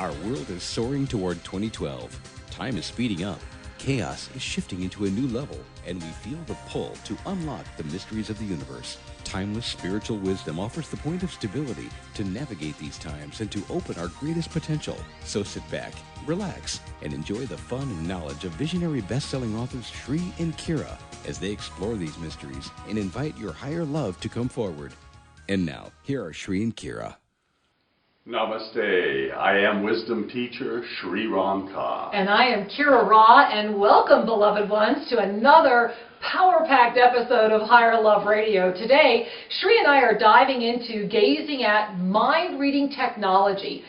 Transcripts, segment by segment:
Our world is soaring toward 2012. Time is speeding up. Chaos is shifting into a new level, and we feel the pull to unlock the mysteries of the universe. Timeless spiritual wisdom offers the point of stability to navigate these times and to open our greatest potential. So sit back, relax, and enjoy the fun and knowledge of visionary best-selling authors Shri and Kira as they explore these mysteries and invite your higher love to come forward. And now, here are Shri and Kira. Namaste. I am wisdom teacher Shri Ramka. And I am Kira Ra, and welcome, beloved ones, to another power-packed episode of Higher Love Radio. Today, Shri and I are diving into gazing at mind-reading technology.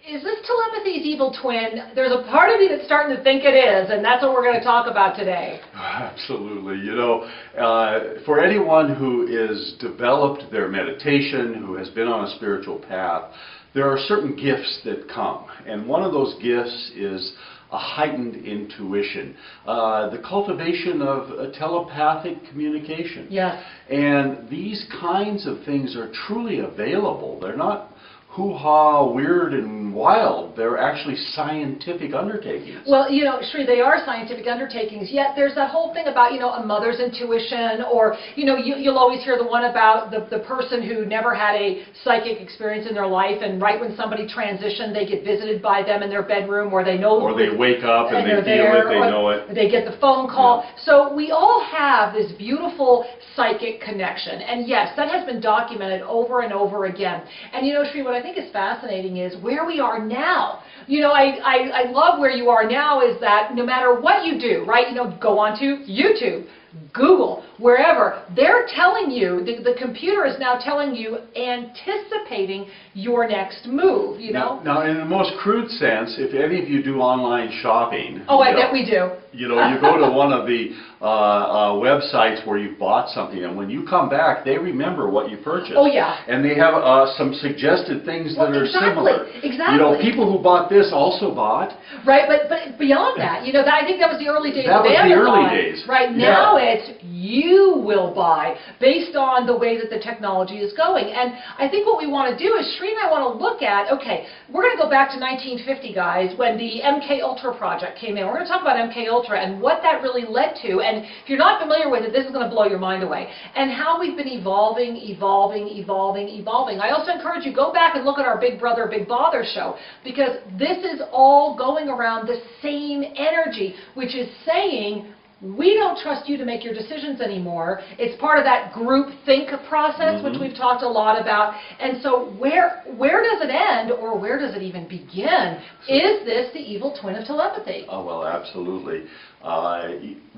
Is this telepathy's evil twin? There's a part of me that's starting to think it is, and that's what we're going to talk about today. Absolutely. You know, for anyone who has developed their meditation, who has been on a spiritual path, there are certain gifts that come, and one of those gifts is a heightened intuition, the cultivation of a telepathic communication. Yes. And these kinds of things are truly available. They're not hoo-ha, weird and wild. They're actually scientific undertakings. Well, you know, Shri, they are scientific undertakings, yet there's that whole thing about, you know, a mother's intuition, or, you know, you'll always hear the one about the person who never had a psychic experience in their life, and right when somebody transitioned, they get visited by them in their bedroom, or they know... Or they wake up and they feel there, it, they know it. They get the phone call. Yeah. So we all have this beautiful psychic connection, and yes, that has been documented over and over again. And, you know, Shri, what I think is fascinating is where we are now. You know, I love where you are now is that no matter what you do, right, you know, go onto YouTube, Google, wherever, they're telling you, the computer is now telling you, anticipating your next move, you know? Now, in the most crude sense, if any of you do online shopping... Oh, I bet we do. You know, you go to one of the websites where you bought something, and when you come back, they remember what you purchased. Oh, yeah. And they have some suggested things that are similar. Exactly. You know, people who bought this also bought. Right, but beyond that, you know, I think that was the early days of Amazon. That was the early days. Right, now it's you will buy based on the way that the technology is going. And I think what we want to do is, Shri and I want to look at, okay, we're going to go back to 1950, guys, when the MK Ultra project came in. We're going to talk about MK Ultra and what that really led to. And if you're not familiar with it, this is going to blow your mind away. And how we've been evolving. I also encourage you, go back and look at our Big Brother, Big Bother show, because this is all going around the same energy, which is saying, we don't trust you to make your decisions anymore. It's part of that group think process, which we've talked a lot about. And so where does it end, or where does it even begin? Is this the evil twin of telepathy? Oh, well, absolutely.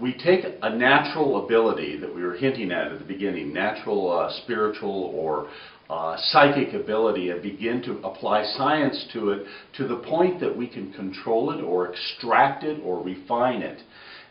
We take a natural ability that we were hinting at the beginning, natural spiritual or psychic ability, and begin to apply science to it to the point that we can control it or extract it or refine it.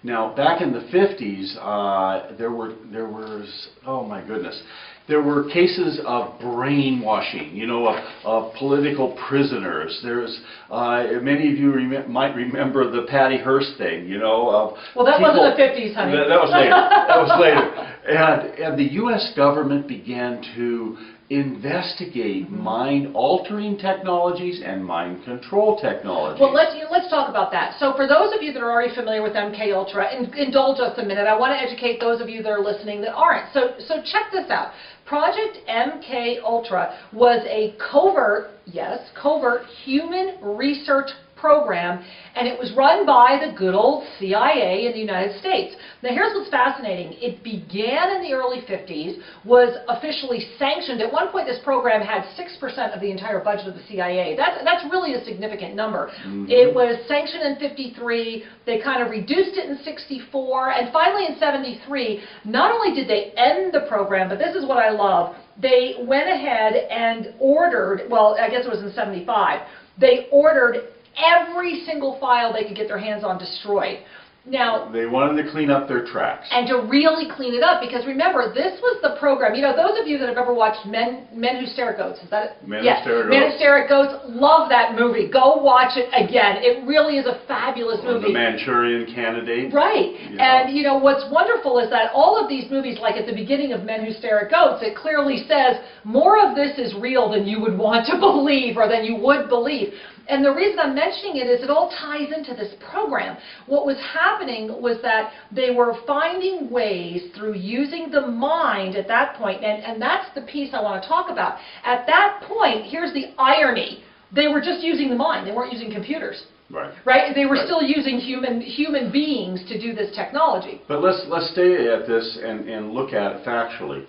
Now, back in the 50s, there was, oh my goodness, there were cases of brainwashing, you know, of political prisoners. There's, many of you might remember the Patty Hearst thing, you know. Well, that wasn't the 50s, honey. That was later. That was later. And the U.S. government began to investigate mind-altering technologies and mind-control technologies. Well, let's talk about that. So for those of you that are already familiar with MK Ultra, indulge us a minute. I want to educate those of you that are listening that aren't. So check this out. Project MK Ultra was a covert human research program, and it was run by the good old CIA in the United States. Now here's what's fascinating. It began in the early 50s, was officially sanctioned. At one point this program had 6% of the entire budget of the CIA. That's really a significant number. It was sanctioned in 53, they kind of reduced it in 64, and finally in 73, not only did they end the program, but this is what I love, they went ahead and ordered, well, I guess it was in 75, they ordered every single file they could get their hands on destroyed. Now, they wanted to clean up their tracks. And to really clean it up, because remember, this was the program. You know, those of you that have ever watched Men Who Stare at Goats, is that it? Men Who Stare at Goats. Men Who Stare at Goats, love that movie. Go watch it again. It really is a fabulous movie. The Manchurian Candidate. Right. And, you know, what's wonderful is that all of these movies, like at the beginning of Men Who Stare at Goats, it clearly says, more of this is real than you would want to believe or than you would believe. And the reason I'm mentioning it is it all ties into this program. What was happening was that they were finding ways through using the mind at that point, and that's the piece I want to talk about. At that point, here's the irony. They were just using the mind. They weren't using computers. Right. Right? They were Right. still using human beings to do this technology. But let's stay at this and look at it factually.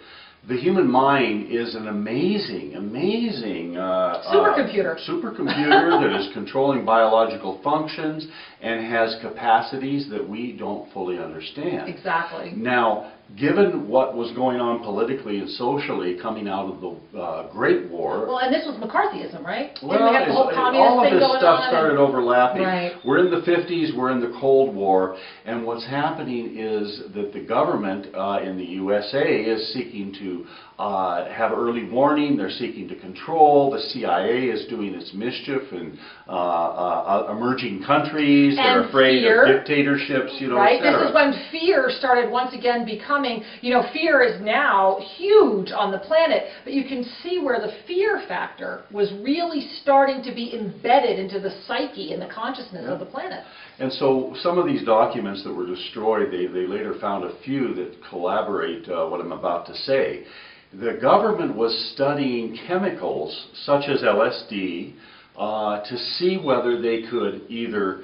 The human mind is an amazing supercomputer that is controlling biological functions and has capacities that we don't fully understand. Exactly. Now, given what was going on politically and socially coming out of the Great War. Well, and this was McCarthyism, right? Well, we have the whole communist all of thing this going stuff on started overlapping. Right. We're in the 50s, we're in the Cold War, and what's happening is that the government in the USA is seeking to have early warning, they're seeking to control, the CIA is doing its mischief in emerging countries, And they're afraid fear. of dictatorships, you know, Right? et cetera. This is when fear started once again becoming, fear is now huge on the planet, but you can see where the fear factor was really starting to be embedded into the psyche and the consciousness of the planet. And so some of these documents that were destroyed, they later found a few that corroborate what I'm about to say. The government was studying chemicals such as LSD to see whether they could either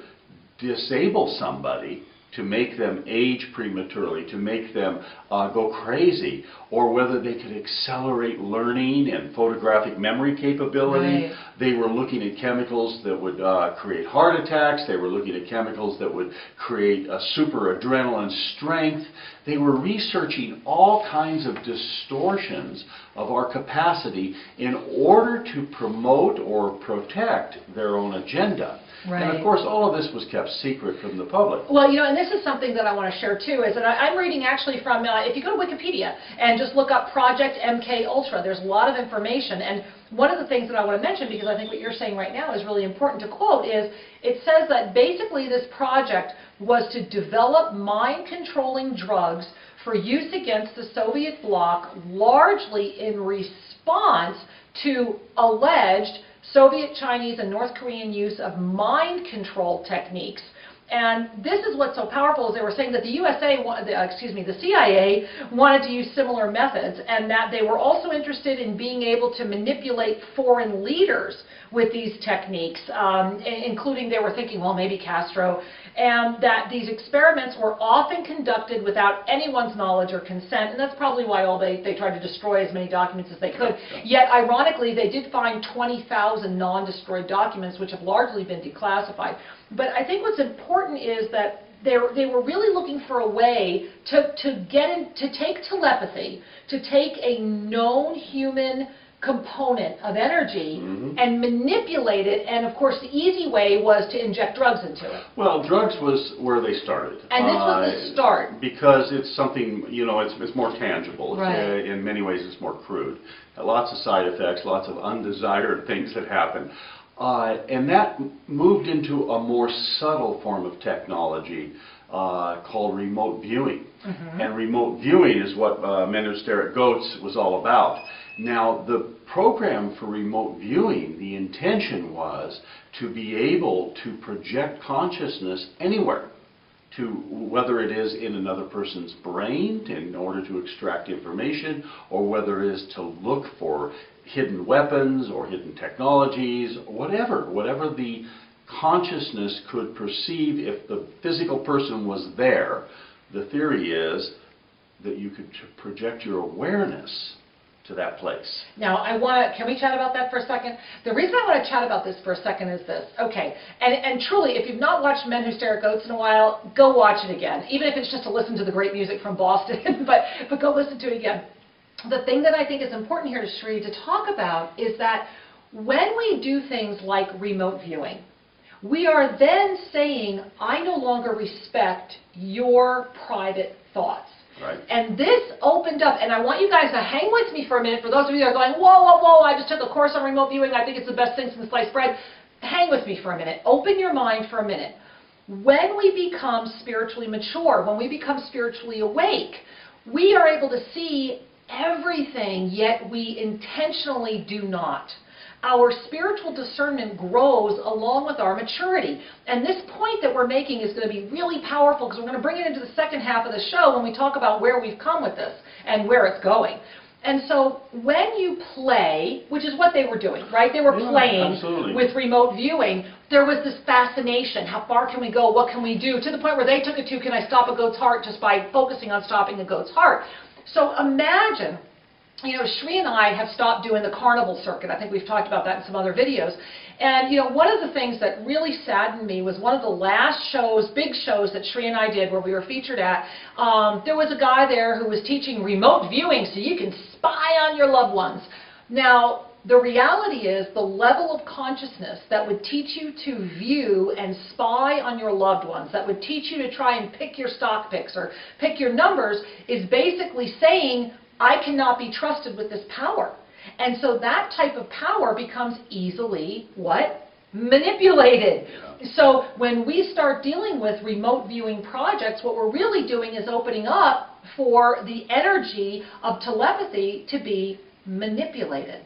disable somebody to make them age prematurely, to make them go crazy, or whether they could accelerate learning and photographic memory capability. Right. They were looking at chemicals that would create heart attacks. They were looking at chemicals that would create a super adrenaline strength. They were researching all kinds of distortions of our capacity in order to promote or protect their own agenda. Right. And of course, all of this was kept secret from the public. Well, and this is something that I want to share too, is that I'm reading actually from, if you go to Wikipedia and just look up Project MK Ultra, there's a lot of information. And one of the things that I want to mention, because I think what you're saying right now is really important to quote, is it says that basically this project was to develop mind-controlling drugs for use against the Soviet bloc, largely in response to alleged Soviet, Chinese, and North Korean use of mind control techniques. And this is what's so powerful, is they were saying that the the CIA wanted to use similar methods, and that they were also interested in being able to manipulate foreign leaders with these techniques, including they were thinking, well, maybe Castro, and that these experiments were often conducted without anyone's knowledge or consent, and that's probably why they tried to destroy as many documents as they could. Yet, ironically, they did find 20,000 non-destroyed documents, which have largely been declassified. But I think what's important is that they were really looking for a way to take telepathy, to take a known human component of energy and manipulate it, and of course the easy way was to inject drugs into it. Well, drugs was where they started. And this was the start. Because it's something, it's more tangible. Right. In many ways it's more crude. Lots of side effects, lots of undesired things that happen. And that moved into a more subtle form of technology called remote viewing. And remote viewing is what Men Who Stare at Goats was all about. Now, the program for remote viewing, the intention was to be able to project consciousness anywhere, to whether it is in another person's brain in order to extract information, or whether it is to look for hidden weapons or hidden technologies, whatever the consciousness could perceive. If the physical person was there, the theory is that you could project your awareness to that place. Now, can we chat about that for a second? The reason I want to chat about this for a second is this. Okay, and truly, if you've not watched Men Who Stare at Goats in a while, go watch it again, even if it's just to listen to the great music from Boston, but go listen to it again. The thing that I think is important here, Sri, to talk about is that when we do things like remote viewing, we are then saying, I no longer respect your private thoughts. Right. And this opened up, and I want you guys to hang with me for a minute. For those of you that are going, whoa, whoa, whoa, I just took a course on remote viewing, I think it's the best thing since sliced bread. Hang with me for a minute. Open your mind for a minute. When we become spiritually mature, when we become spiritually awake, we are able to see everything, yet we intentionally do not. our spiritual discernment grows along with our maturity. And this point that we're making is going to be really powerful because we're going to bring it into the second half of the show when we talk about where we've come with this and where it's going. And so when you play, which is what they were doing, right? They were playing with remote viewing. There was this fascination. How far can we go? What can we do? To the point where they took it to, can I stop a goat's heart just by focusing on stopping a goat's heart? So imagine, you know, Shri and I have stopped doing the carnival circuit. I think we've talked about that in some other videos. And, you know, one of the things that really saddened me was one of the last shows, big shows that Shri and I did where we were featured at, there was a guy there who was teaching remote viewing so you can spy on your loved ones. Now, the reality is the level of consciousness that would teach you to view and spy on your loved ones, that would teach you to try and pick your stock picks or pick your numbers, is basically saying, I cannot be trusted with this power. And so that type of power becomes easily, what? Manipulated. Yeah. So when we start dealing with remote viewing projects, what we're really doing is opening up for the energy of telepathy to be manipulated.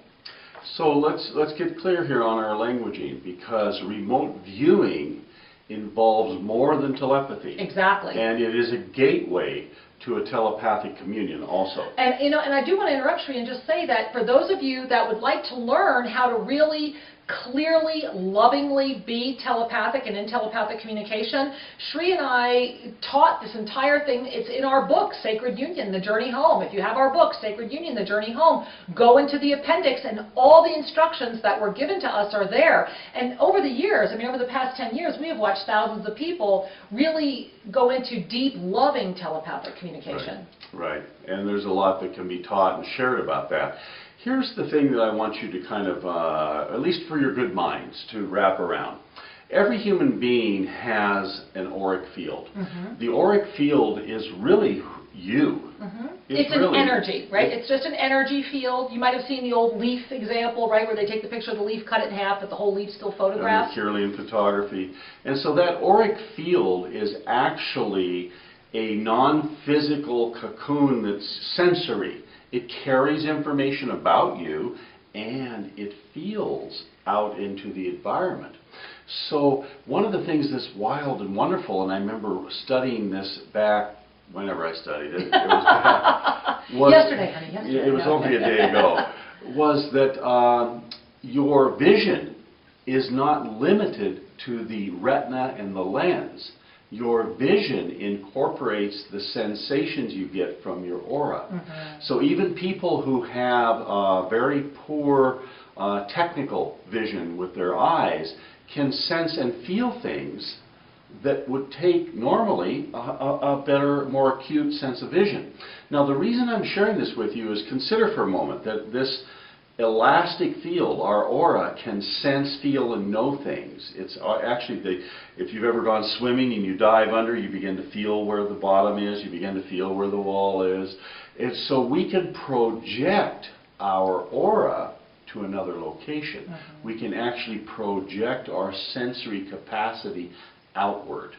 So let's get clear here on our languaging, because remote viewing involves more than telepathy. Exactly. And it is a gateway to a telepathic communion also. And you know, and I do want to interrupt Shri and just say that for those of you that would like to learn how to really clearly, lovingly be telepathic and in telepathic communication, Shri and I taught this entire thing. It's in our book, Sacred Union, The Journey Home. If you have our book, Sacred Union, The Journey Home, go into the appendix and all the instructions that were given to us are there. And over the years, I mean over the past 10 years, we have watched thousands of people really go into deep, loving telepathic communication. Right. And there's a lot that can be taught and shared about that. Here's the thing that I want you to kind of, at least for your good minds, to wrap around. Every human being has an auric field. Mm-hmm. The auric field is really you. Mm-hmm. It's really an energy, right? It's just an energy field. You might have seen the old leaf example, right, where they take the picture of the leaf, cut it in half, but the whole leaf's still photographed. Kirlian photography. And so that auric field is actually a non-physical cocoon that's sensory. It carries information about you, and it feels out into the environment. So one of the things that's wild and wonderful, and I remember studying this back whenever I studied it, yesterday, honey, yesterday. It was only a day ago, was that your vision is not limited to the retina and the lens. Your vision incorporates the sensations you get from your aura. Mm-hmm. So even people who have very poor technical vision with their eyes can sense and feel things that would take normally a better, more acute sense of vision. Now the reason I'm sharing this with you is consider for a moment that this elastic field, our aura, can sense, feel, and know things. It's actually, if you've ever gone swimming and you dive under, you begin to feel where the bottom is, you begin to feel where the wall is. It's so we can project our aura to another location. Mm-hmm. We can actually project our sensory capacity outward.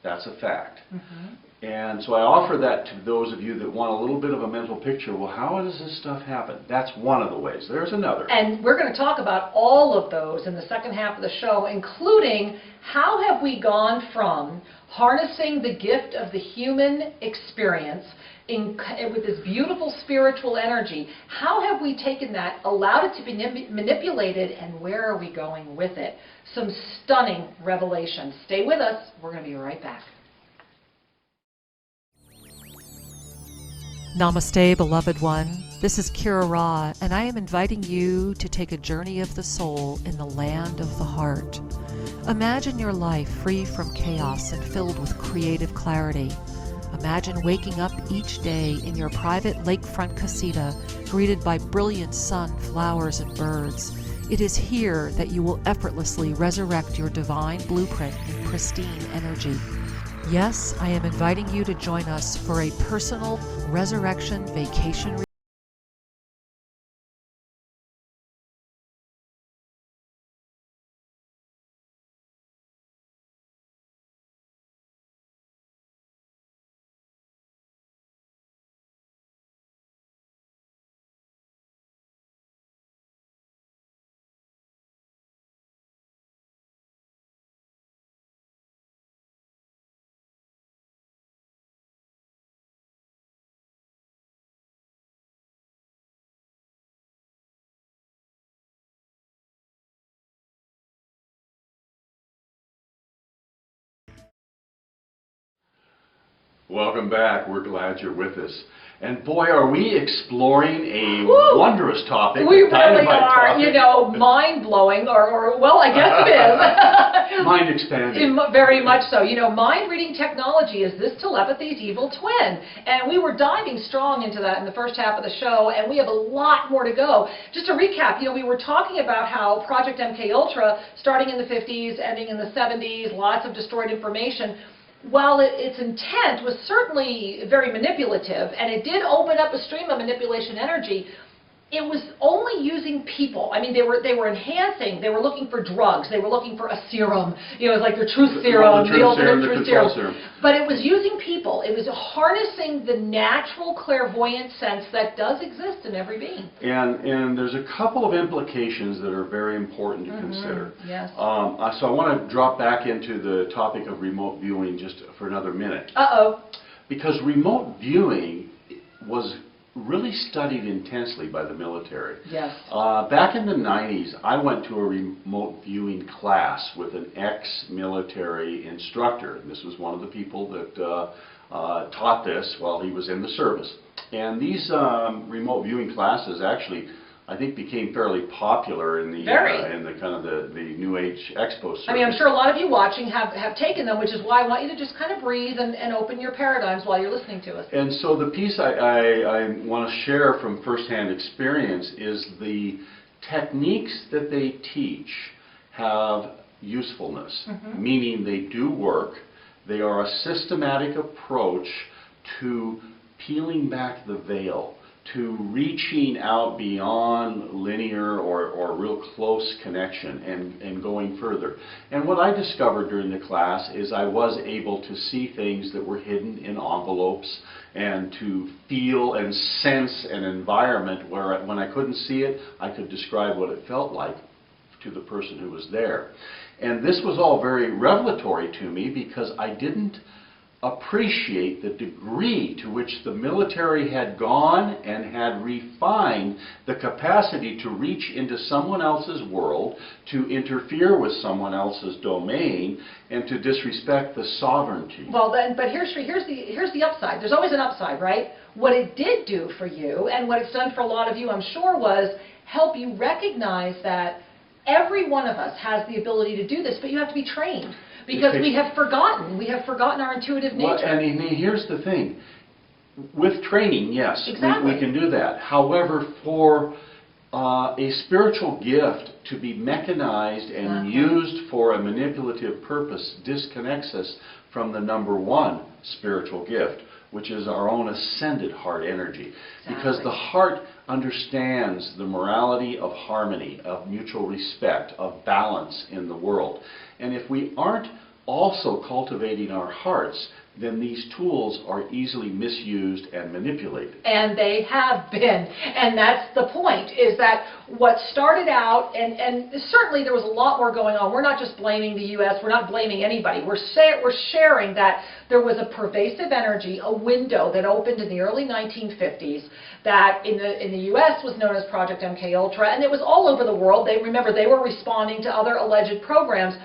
That's a fact. Mm-hmm. And so I offer that to those of you that want a little bit of a mental picture. Well, how does this stuff happen? That's one of the ways. There's another. And we're going to talk about all of those in the second half of the show, including how have we gone from harnessing the gift of the human experience with this beautiful spiritual energy. How have we taken that, allowed it to be manipulated, and where are we going with it? Some stunning revelations. Stay with us. We're going to be right back. Namaste, beloved one. This is Kira Ra, and I am inviting you to take a journey of the soul in the land of the heart. Imagine your life free from chaos and filled with creative clarity. Imagine waking up each day in your private lakefront casita, greeted by brilliant sun, flowers, and birds. It is here that you will effortlessly resurrect your divine blueprint in pristine energy. Yes, I am inviting you to join us for a personal resurrection vacation Welcome back. We're glad you're with us. And boy, are we exploring a Woo! wondrous topic. We a really dynamite are, topic. you know, mind-blowing, or well, I guess it is. Mind expanding. Very much so. You know, mind-reading technology is this telepathy's evil twin. And we were diving strong into that in the first half of the show, and we have a lot more to go. Just to recap, you know, we were talking about how Project MKUltra, starting in the 50s, ending in the 70s, lots of destroyed information. While its intent was certainly very manipulative, and it did open up a stream of manipulation energy, it was only using people. I mean, they were enhancing, they were looking for drugs, they were looking for a serum, you know, it was like the truth serum, the ultimate truth serum. But it was using people. It was harnessing the natural clairvoyant sense that does exist in every being. And there's a couple of implications that are very important to consider. Yes. So I want to drop back into the topic of remote viewing just for another minute. Uh-oh. Because remote viewing was really studied intensely by the military. Yes. Back in the 90s, I went to a remote viewing class with an ex-military instructor. This was one of the people that taught this while he was in the service. And these remote viewing classes actually, I think, became fairly popular in the kind of the New Age Expo circuit. I mean, I'm sure a lot of you watching have taken them, which is why I want you to just kind of breathe and open your paradigms while you're listening to us. And so the piece I want to share from firsthand experience is the techniques that they teach have usefulness, meaning they do work. They are a systematic approach to peeling back the veil, to reaching out beyond linear or real close connection and going further. And what I discovered during the class is I was able to see things that were hidden in envelopes and to feel and sense an environment where when I couldn't see it, I could describe what it felt like to the person who was there. And this was all very revelatory to me because I didn't appreciate the degree to which the military had gone and had refined the capacity to reach into someone else's world, to interfere with someone else's domain, and to disrespect the sovereignty. Well, then, but here's the upside. There's always an upside, right? What it did do for you, and what it's done for a lot of you, I'm sure, was help you recognize that every one of us has the ability to do this, but you have to be trained. Because we have forgotten our intuitive nature. Well, and here's the thing. With training, yes, exactly. we can do that. However, for a spiritual gift to be mechanized and used for a manipulative purpose disconnects us from the number one spiritual gift, which is our own ascended heart energy. Exactly. Because the heart understands the morality of harmony, of mutual respect, of balance in the world. And if we aren't also cultivating our hearts, then these tools are easily misused and manipulated. And they have been. And that's the point, is that what started out, and certainly there was a lot more going on. We're not just blaming the U.S., we're not blaming anybody. We're sharing that there was a pervasive energy, a window that opened in the early 1950s that in the U.S. was known as Project MKUltra, and it was all over the world. Remember, they were responding to other alleged programs.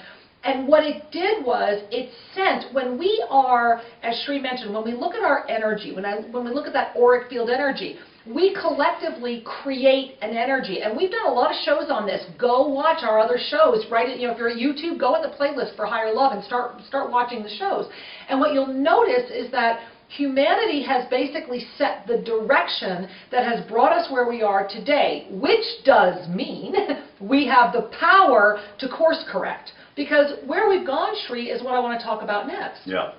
And what it did was, it sent, when we are, as Sri mentioned, when we look at our energy, when we look at that auric field energy, we collectively create an energy. And we've done a lot of shows on this. Go watch our other shows, right? You know, if you're at YouTube, go in the playlist for Higher Love and start watching the shows. And what you'll notice is that humanity has basically set the direction that has brought us where we are today, which does mean we have the power to course correct. Because where we've gone, Sri, is what I want to talk about next. Yeah.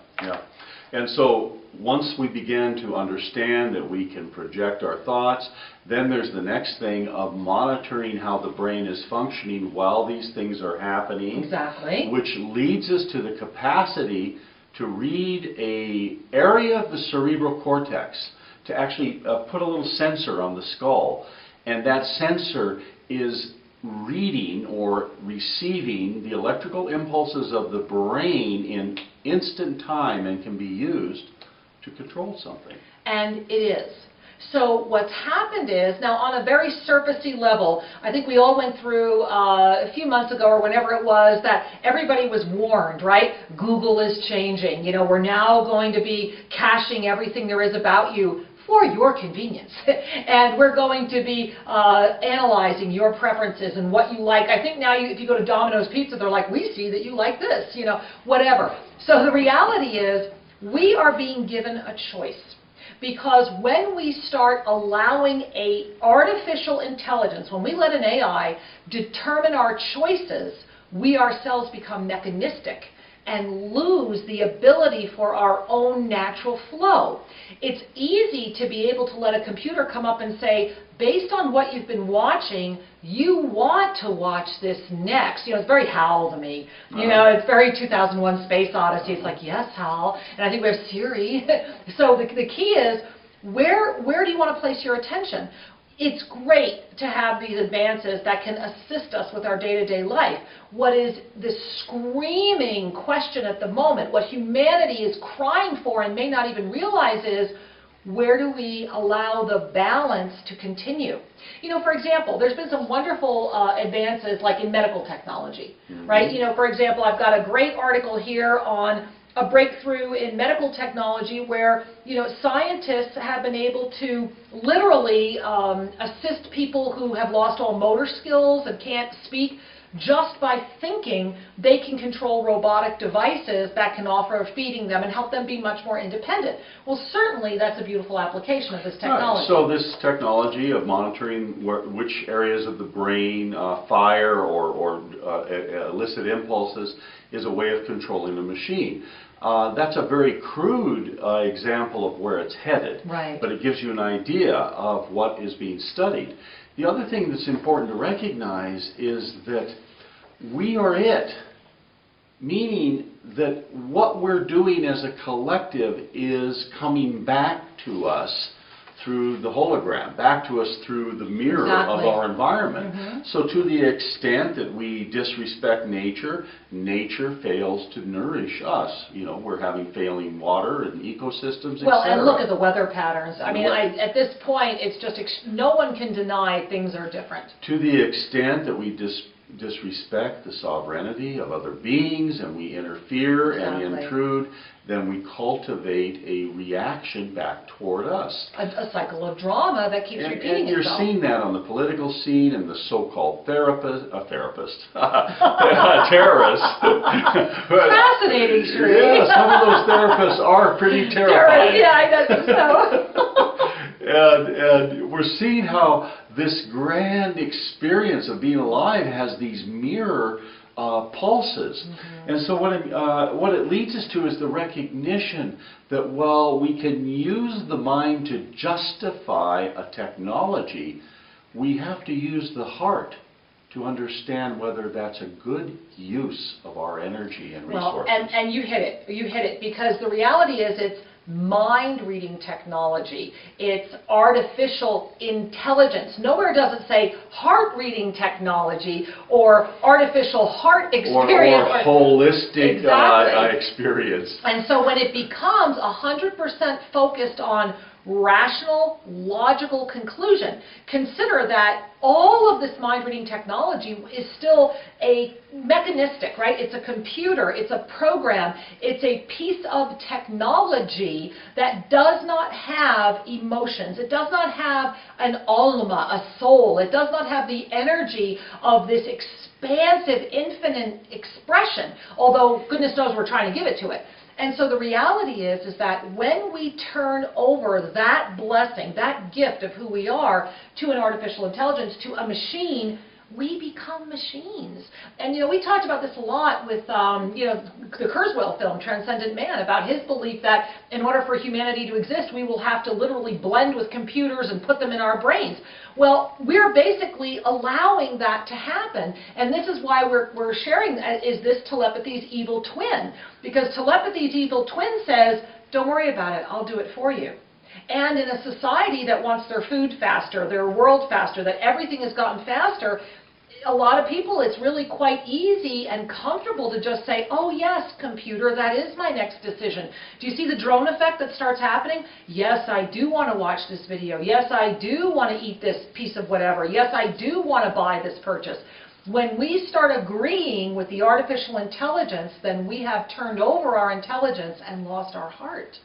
And so once we begin to understand that we can project our thoughts, then there's the next thing of monitoring how the brain is functioning while these things are happening. Exactly. Which leads us to the capacity to read an area of the cerebral cortex, to actually put a little sensor on the skull. And that sensor is reading or receiving the electrical impulses of the brain in instant time and can be used to control something. And it is. So what's happened is, now on a very surfacey level, I think we all went through a few months ago or whenever it was that everybody was warned, right? Google is changing. You know, we're now going to be caching everything there is about you for your convenience. And we're going to be analyzing your preferences and what you like. I think now if you go to Domino's Pizza, they're like, we see that you like this, you know, whatever. So the reality is we are being given a choice. Because when we start allowing a artificial intelligence, when we let an AI determine our choices, we ourselves become mechanistic and lose the ability for our own natural flow. It's easy to be able to let a computer come up and say, based on what you've been watching, you want to watch this next. You know, it's very HAL to me. You know, it's very 2001 Space Odyssey. It's like, yes, HAL. And I think we have Siri. So the key is, where do you want to place your attention? It's great to have these advances that can assist us with our day-to-day life. What is the screaming question at the moment, what humanity is crying for and may not even realize is, where do we allow the balance to continue? You know, for example, there's been some wonderful advances like in medical technology, right? You know, for example, I've got a great article here on a breakthrough in medical technology where, you know, scientists have been able to literally assist people who have lost all motor skills and can't speak. Just by thinking, they can control robotic devices that can offer feeding them and help them be much more independent. Well, certainly that's a beautiful application of this technology. Right. So this technology of monitoring which areas of the brain fire or elicit impulses is a way of controlling the machine. That's a very crude example of where it's headed, right. But it gives you an idea of what is being studied. The other thing that's important to recognize is that we are it, meaning that what we're doing as a collective is coming back to us through the hologram, back to us through the mirror of our environment. So to the extent that we disrespect nature, nature fails to nourish us. You know, we're having failing water and ecosystems, well, etc. and look at the weather patterns. I mean, at this point, it's just, no one can deny things are different. To the extent that we disrespect the sovereignty of other beings and we interfere and we intrude, then we cultivate a reaction back toward us. A cycle of drama that keeps repeating itself. And you're seeing that on the political scene and the so-called terrorist. Fascinating, Sheree. Yeah, some of those therapists are pretty terrifying. Yeah, I think so. And we're seeing how this grand experience of being alive has these mirror pulses. And so what it leads us to is the recognition that while we can use the mind to justify a technology, we have to use the heart to understand whether that's a good use of our energy and resources. Well, and you hit it, because the reality is it's mind-reading technology. It's artificial intelligence. Nowhere does it say heart-reading technology or artificial heart experience. Or holistic experience. And so when it becomes 100% focused on rational, logical conclusion, consider that all of this mind-reading technology is still a mechanistic, right? It's a computer, it's a program, it's a piece of technology that does not have emotions. It does not have an alma, a soul. It does not have the energy of this expansive, infinite expression, although goodness knows we're trying to give it to it. And so the reality is that when we turn over that blessing, that gift of who we are to an artificial intelligence, to a machine, we become machines. And, you know, we talked about this a lot with, you know, the Kurzweil film, Transcendent Man, about his belief that in order for humanity to exist, we will have to literally blend with computers and put them in our brains. Well, we're basically allowing that to happen. And this is why we're sharing, is this telepathy's evil twin. Because telepathy's evil twin says, don't worry about it, I'll do it for you. And in a society that wants their food faster, their world faster, that everything has gotten faster, a lot of people, it's really quite easy and comfortable to just say, oh yes, computer, that is my next decision. Do you see the drone effect that starts happening? Yes, I do want to watch this video. Yes, I do want to eat this piece of whatever. Yes, I do want to buy this purchase. When we start agreeing with the artificial intelligence, then we have turned over our intelligence and lost our heart.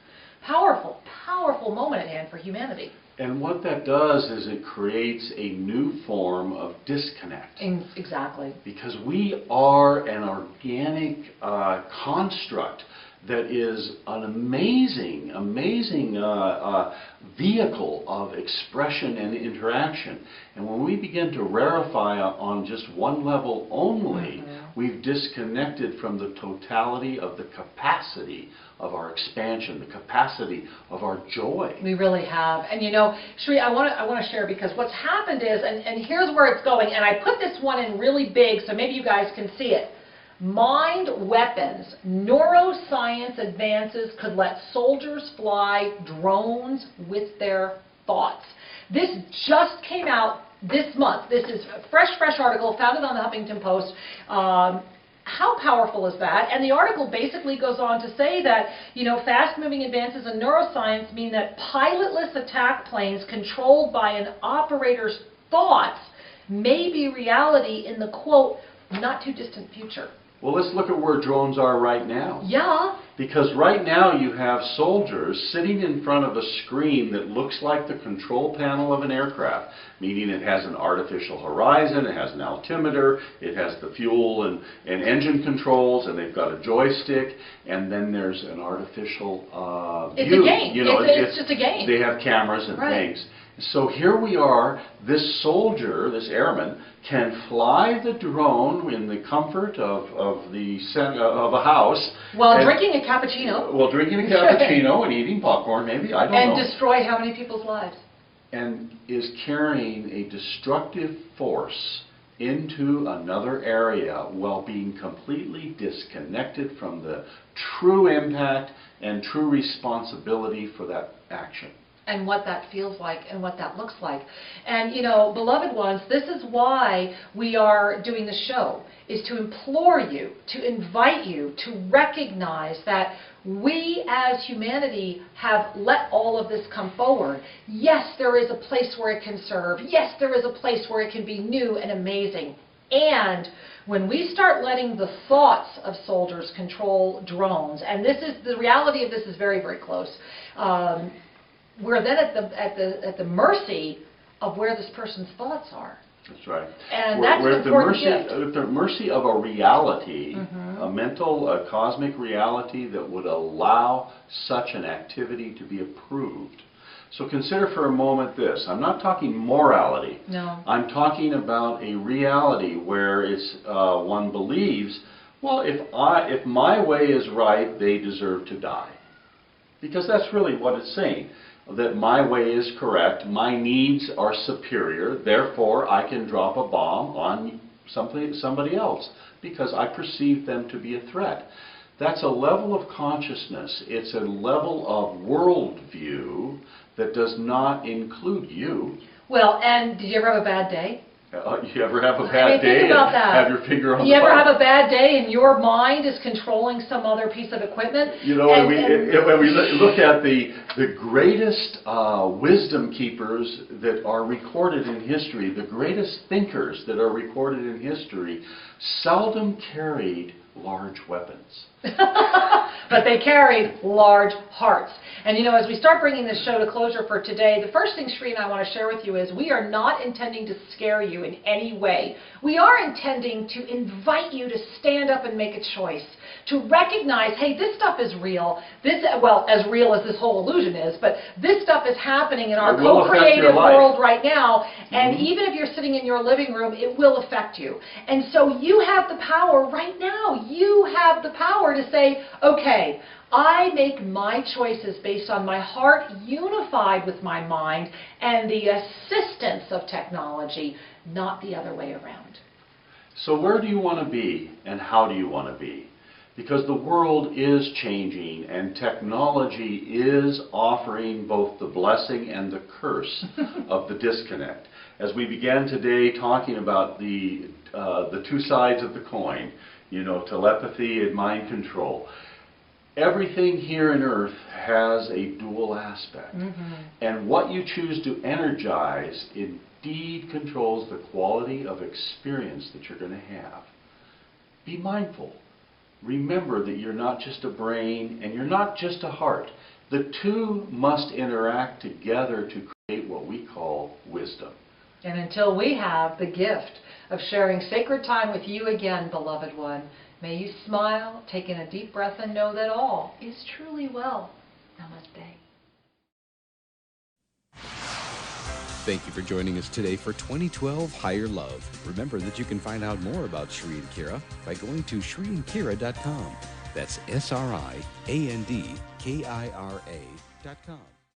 Powerful, powerful moment at hand for humanity. And what that does is it creates a new form of disconnect. Exactly. Because we are an organic construct that is an amazing, amazing vehicle of expression and interaction. And when we begin to rarefy on just one level only, we've disconnected from the totality of the capacity of our expansion, the capacity of our joy. We really have. And you know, Sri, I want to share, because what's happened is, and here's where it's going, and I put this one in really big so maybe you guys can see it. Mind weapons. Neuroscience advances could let soldiers fly drones with their thoughts. This just came out this month. This is a fresh article founded on the Huffington Post. How powerful is that? And the article basically goes on to say that, you know, fast-moving advances in neuroscience mean that pilotless attack planes controlled by an operator's thoughts may be reality in the, quote, not too distant future. Well, let's look at where drones are right now. Yeah. Because right now you have soldiers sitting in front of a screen that looks like the control panel of an aircraft, meaning it has an artificial horizon, it has an altimeter, it has the fuel and engine controls, and they've got a joystick, and then there's an artificial It's view. a game. You know, it's just a game. They have cameras and Right. things. So here we are, this soldier, this airman, can fly the drone in the comfort of a house. While drinking a cappuccino. While drinking a cappuccino and eating popcorn, maybe, I don't know. And destroy how many people's lives? And is carrying a destructive force into another area while being completely disconnected from the true impact and true responsibility for that action. And what that feels like and what that looks like. And you know, beloved ones, this is why we are doing the show, is to implore you, to invite you to recognize that we as humanity have let all of this come forward. Yes, there is a place where it can serve. Yes, there is a place where it can be new and amazing. And when we start letting the thoughts of soldiers control drones, and this is, the reality of this is very, very close, we're then at the mercy of where this person's thoughts are. That's right. And that's an important gift. We're at the mercy of a reality, a mental, a cosmic reality that would allow such an activity to be approved. So consider for a moment this. I'm not talking morality. No. I'm talking about a reality where it's one believes, well, if my way is right, they deserve to die. Because that's really what it's saying. That my way is correct, my needs are superior, therefore I can drop a bomb on somebody else because I perceive them to be a threat. That's a level of consciousness, it's a level of worldview that does not include you. Well, and did you ever have a bad day? You ever have a bad day think about and that. have your finger on the You ever button? have a bad day and your mind is controlling some other piece of equipment? You know, when we look at the greatest wisdom keepers that are recorded in history, the greatest thinkers that are recorded in history, seldom carried large weapons. But they carried large hearts. And you know, as we start bringing this show to closure for today, the first thing Sri and I want to share with you is we are not intending to scare you in any way. We are intending to invite you to stand up and make a choice, to recognize, hey, this stuff is real. This, well, as real as this whole illusion is, but this stuff is happening in our co-creative world right now. And even if you're sitting in your living room, it will affect you. And so you have the power right now. You have the power to say, okay, I make my choices based on my heart unified with my mind and the assistance of technology, not the other way around. So where do you want to be and how do you want to be? Because the world is changing and technology is offering both the blessing and the curse of the disconnect. as we began today talking about the two sides of the coin, telepathy and mind control, everything here on Earth has a dual aspect. And what you choose to energize indeed controls the quality of experience that you're going to have. Be mindful. Remember that you're not just a brain and you're not just a heart. The two must interact together to create what we call wisdom. And until we have the gift of sharing sacred time with you again, beloved one, may you smile, take in a deep breath, and know that all is truly well. Namaste. Thank you for joining us today for 2012 Higher Love. Remember that you can find out more about Sri and Kira by going to SriandKira.com. That's SriandKira.com.